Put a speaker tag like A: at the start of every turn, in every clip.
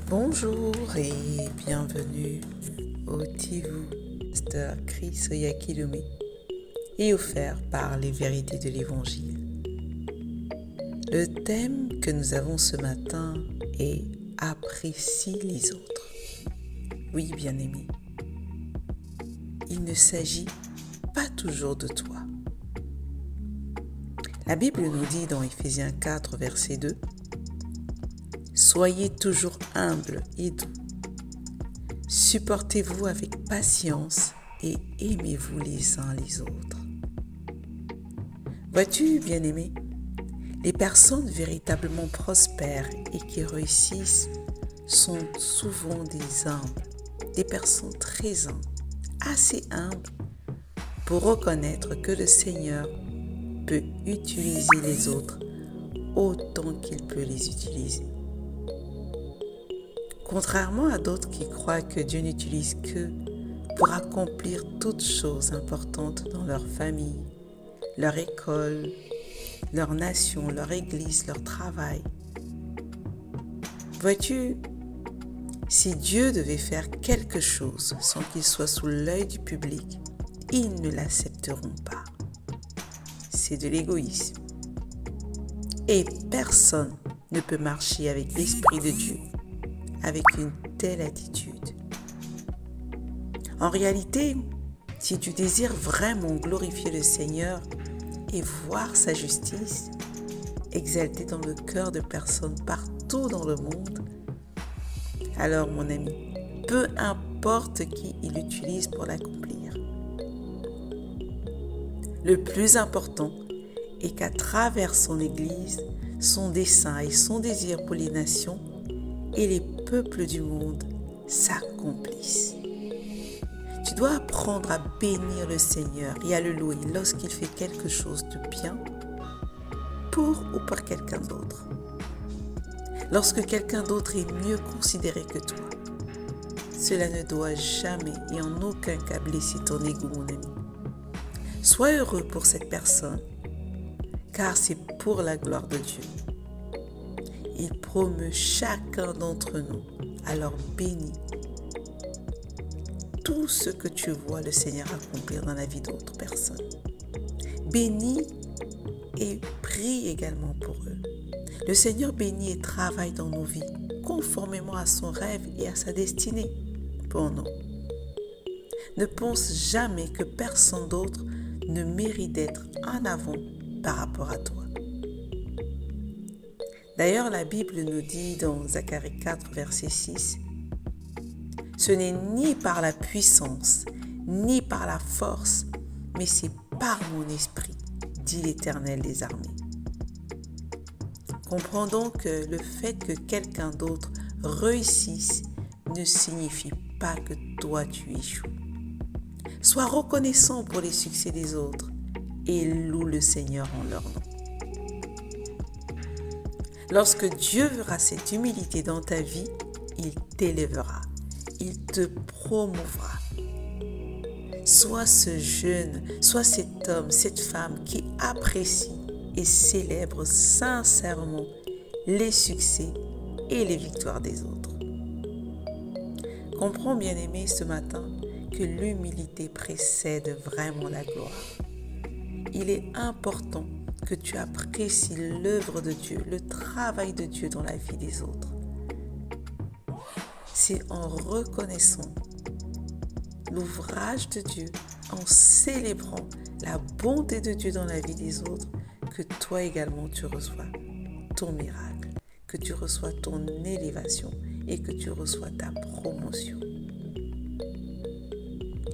A: Bonjour et bienvenue au Tivu Pasteur Chris Oyakhilome et offert par les vérités de l'Évangile. Le thème que nous avons ce matin est « Apprécie les autres ». Oui, bien-aimé, il ne s'agit pas toujours de toi. La Bible nous dit dans Éphésiens 4, verset 2 « Soyez toujours humbles et doux. Supportez-vous avec patience et aimez-vous les uns les autres. » Vois-tu, bien-aimé, les personnes véritablement prospères et qui réussissent sont souvent des humbles, des personnes très humbles, assez humbles pour reconnaître que le Seigneur peut utiliser les autres autant qu'il peut les utiliser. Contrairement à d'autres qui croient que Dieu n'utilise que pour accomplir toutes choses importantes dans leur famille, leur école, leur nation, leur église, leur travail. Vois-tu, si Dieu devait faire quelque chose sans qu'il soit sous l'œil du public, ils ne l'accepteront pas. C'est de l'égoïsme. Et personne ne peut marcher avec l'Esprit de Dieu avec une telle attitude. En réalité, si tu désires vraiment glorifier le Seigneur et voir sa justice exaltée dans le cœur de personnes partout dans le monde, alors mon ami, peu importe qui il utilise pour l'accomplir. Le plus important est qu'à travers son Église, son dessein et son désir pour les nations et les peuples du monde s'accomplissent. Tu dois apprendre à bénir le Seigneur et à le louer lorsqu'il fait quelque chose de bien pour ou par quelqu'un d'autre. Lorsque quelqu'un d'autre est mieux considéré que toi, cela ne doit jamais et en aucun cas blesser ton ego, mon ami. Sois heureux pour cette personne, car c'est pour la gloire de Dieu. Il promeut chacun d'entre nous, alors bénis tout ce que tu vois le Seigneur accomplir dans la vie d'autres personnes. Bénis et prie également pour eux. Le Seigneur bénit et travaille dans nos vies, conformément à son rêve et à sa destinée pour nous. Ne pense jamais que personne d'autre ne mérite d'être en avant par rapport à toi. D'ailleurs, la Bible nous dit dans Zacharie 4, verset 6, « Ce n'est ni par la puissance, ni par la force, mais c'est par mon esprit, dit l'Éternel des armées. » Comprends donc que le fait que quelqu'un d'autre réussisse ne signifie pas que toi tu échoues. Sois reconnaissant pour les succès des autres et loue le Seigneur en leur nom. Lorsque Dieu verra cette humilité dans ta vie, il t'élèvera, il te promouvra. Sois ce jeune, sois cet homme, cette femme qui apprécie et célèbre sincèrement les succès et les victoires des autres. Comprends, bien-aimé, ce matin que l'humilité précède vraiment la gloire. Il est important que tu apprécies l'œuvre de Dieu, le travail de Dieu dans la vie des autres. C'est en reconnaissant l'ouvrage de Dieu, en célébrant la bonté de Dieu dans la vie des autres, que toi également tu reçois ton miracle, que tu reçois ton élévation et que tu reçois ta promotion.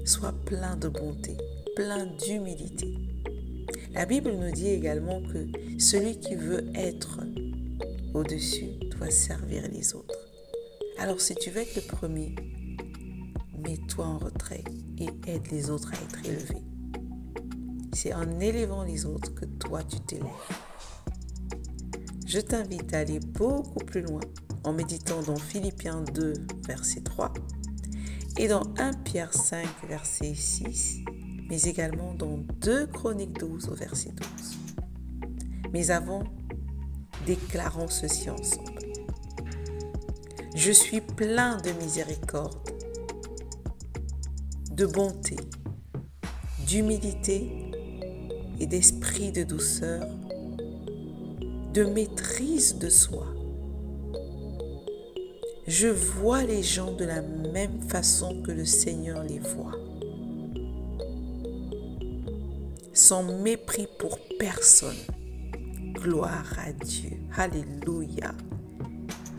A: Sois plein de bonté, plein d'humilité. La Bible nous dit également que celui qui veut être au-dessus doit servir les autres. Alors si tu veux être le premier, mets-toi en retrait et aide les autres à être élevés. C'est en élevant les autres que toi tu t'élèves. Je t'invite à aller beaucoup plus loin en méditant dans Philippiens 2, verset 3 et dans 1 Pierre 5, verset 6, mais également dans 2 Chroniques 12 au verset 12. Mais avant, déclarons ceci ensemble. Je suis plein de miséricorde, de bonté, d'humilité et d'esprit de douceur, de maîtrise de soi. Je vois les gens de la même façon que le Seigneur les voit, sans mépris pour personne. Gloire à Dieu. Alléluia.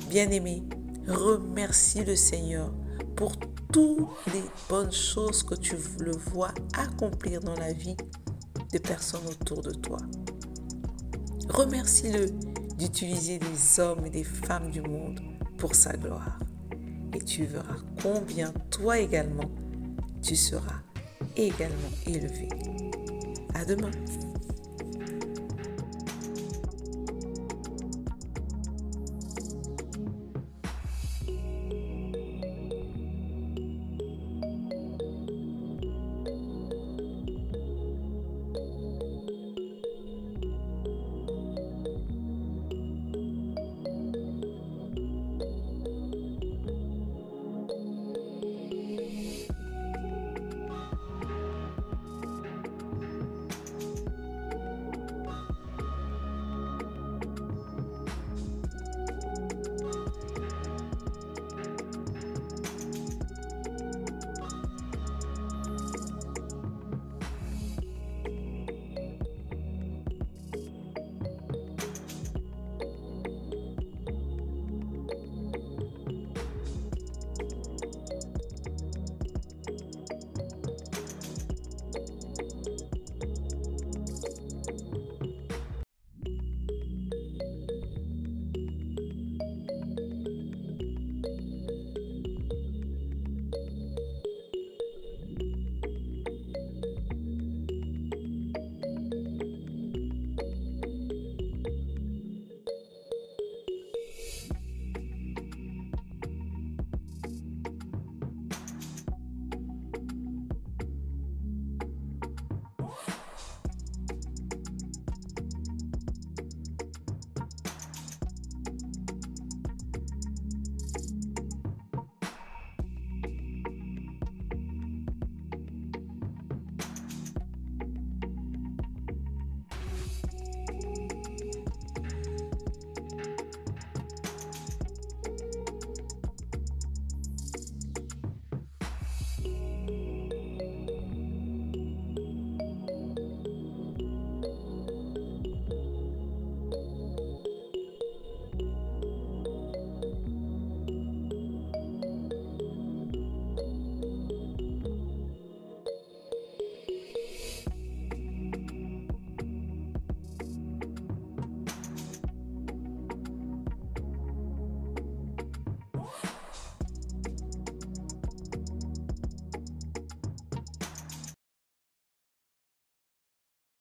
A: Bien-aimé, remercie le Seigneur pour toutes les bonnes choses que tu le vois accomplir dans la vie de personnes autour de toi. Remercie-le d'utiliser des hommes et des femmes du monde pour sa gloire. Et tu verras combien toi également, tu seras également élevé. À demain.